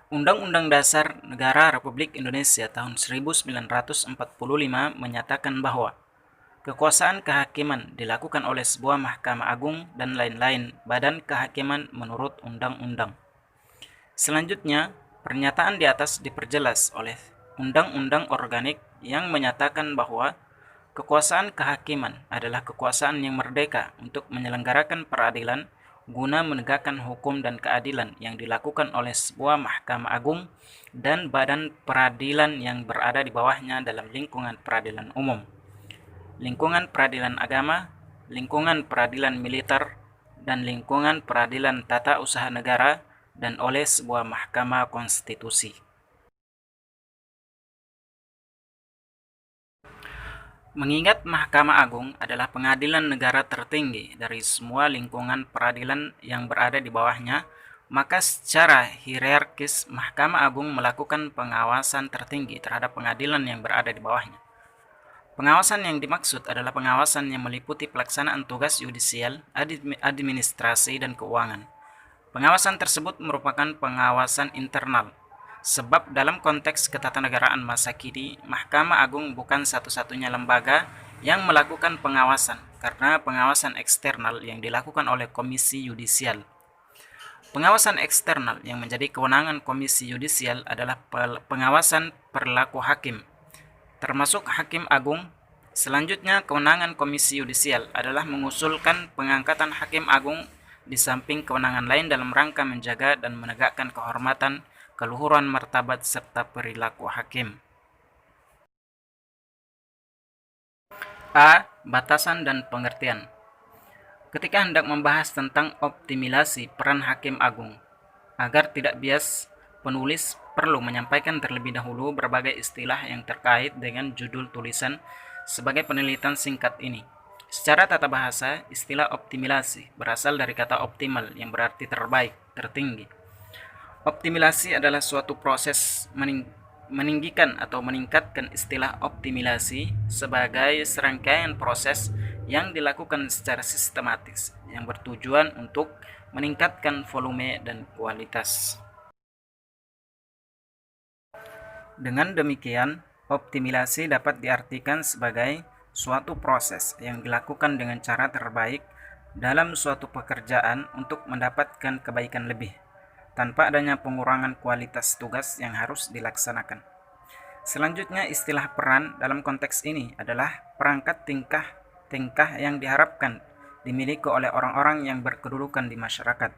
Undang-Undang Dasar Negara Republik Indonesia tahun 1945 menyatakan bahwa kekuasaan kehakiman dilakukan oleh sebuah Mahkamah Agung dan lain-lain badan kehakiman menurut undang-undang. Selanjutnya, pernyataan di atas diperjelas oleh Undang-Undang Organik yang menyatakan bahwa kekuasaan kehakiman adalah kekuasaan yang merdeka untuk menyelenggarakan peradilan guna menegakkan hukum dan keadilan yang dilakukan oleh sebuah Mahkamah Agung dan badan peradilan yang berada di bawahnya dalam lingkungan peradilan umum, lingkungan peradilan agama, lingkungan peradilan militer, dan lingkungan peradilan tata usaha negara, dan oleh sebuah Mahkamah Konstitusi. Mengingat Mahkamah Agung adalah pengadilan negara tertinggi dari semua lingkungan peradilan yang berada di bawahnya, maka secara hierarkis Mahkamah Agung melakukan pengawasan tertinggi terhadap pengadilan yang berada di bawahnya. Pengawasan yang dimaksud adalah pengawasan yang meliputi pelaksanaan tugas yudisial, administrasi, dan keuangan. Pengawasan tersebut merupakan pengawasan internal, sebab dalam konteks ketatanegaraan masa kini, Mahkamah Agung bukan satu-satunya lembaga yang melakukan pengawasan, karena pengawasan eksternal yang dilakukan oleh Komisi Yudisial. Pengawasan eksternal yang menjadi kewenangan Komisi Yudisial adalah pengawasan perilaku hakim, termasuk Hakim Agung. Selanjutnya, kewenangan Komisi Yudisial adalah mengusulkan pengangkatan Hakim Agung di samping kewenangan lain dalam rangka menjaga dan menegakkan kehormatan, keluhuran martabat, serta perilaku hakim. A. Batasan dan pengertian. Ketika hendak membahas tentang optimalisasi peran Hakim Agung, agar tidak bias, penulis perlu menyampaikan terlebih dahulu berbagai istilah yang terkait dengan judul tulisan sebagai penelitian singkat ini. Secara tata bahasa, istilah optimalisasi berasal dari kata optimal yang berarti terbaik, tertinggi. Optimalisasi adalah suatu proses meninggikan atau meningkatkan. Istilah optimalisasi sebagai serangkaian proses yang dilakukan secara sistematis yang bertujuan untuk meningkatkan volume dan kualitas. Dengan demikian, optimalisasi dapat diartikan sebagai suatu proses yang dilakukan dengan cara terbaik dalam suatu pekerjaan untuk mendapatkan kebaikan lebih, tanpa adanya pengurangan kualitas tugas yang harus dilaksanakan. Selanjutnya, istilah peran dalam konteks ini adalah perangkat tingkah yang diharapkan dimiliki oleh orang-orang yang berkedudukan di masyarakat.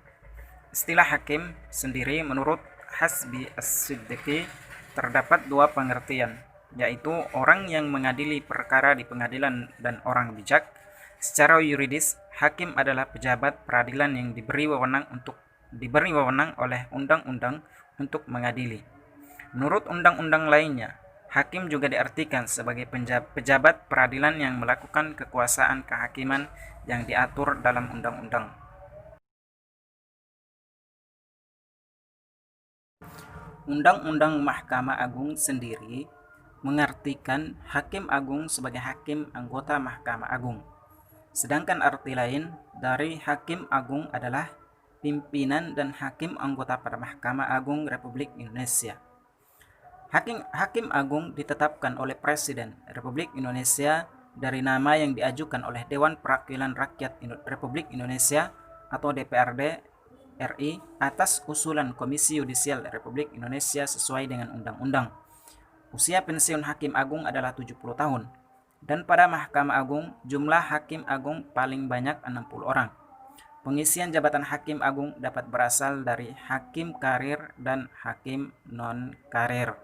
Istilah hakim sendiri menurut Hasbi As-Siddiqi terdapat dua pengertian, yaitu orang yang mengadili perkara di pengadilan dan orang bijak. Secara yuridis, hakim adalah pejabat peradilan yang diberi wewenang oleh undang-undang untuk mengadili. Menurut undang-undang lainnya, hakim juga diartikan sebagai pejabat peradilan yang melakukan kekuasaan kehakiman yang diatur dalam undang-undang. Undang-Undang Mahkamah Agung sendiri mengartikan Hakim Agung sebagai hakim anggota Mahkamah Agung. Sedangkan arti lain dari Hakim Agung adalah pimpinan dan hakim anggota pada Mahkamah Agung Republik Indonesia. Hakim Agung ditetapkan oleh Presiden Republik Indonesia dari nama yang diajukan oleh Dewan Perwakilan Rakyat Republik Indonesia atau DPRD RI atas usulan Komisi Yudisial Republik Indonesia sesuai dengan undang-undang. Usia pensiun Hakim Agung adalah 70 tahun. Dan pada Mahkamah Agung, jumlah Hakim Agung paling banyak 60 orang. Pengisian jabatan Hakim Agung dapat berasal dari hakim karir dan hakim non-karir.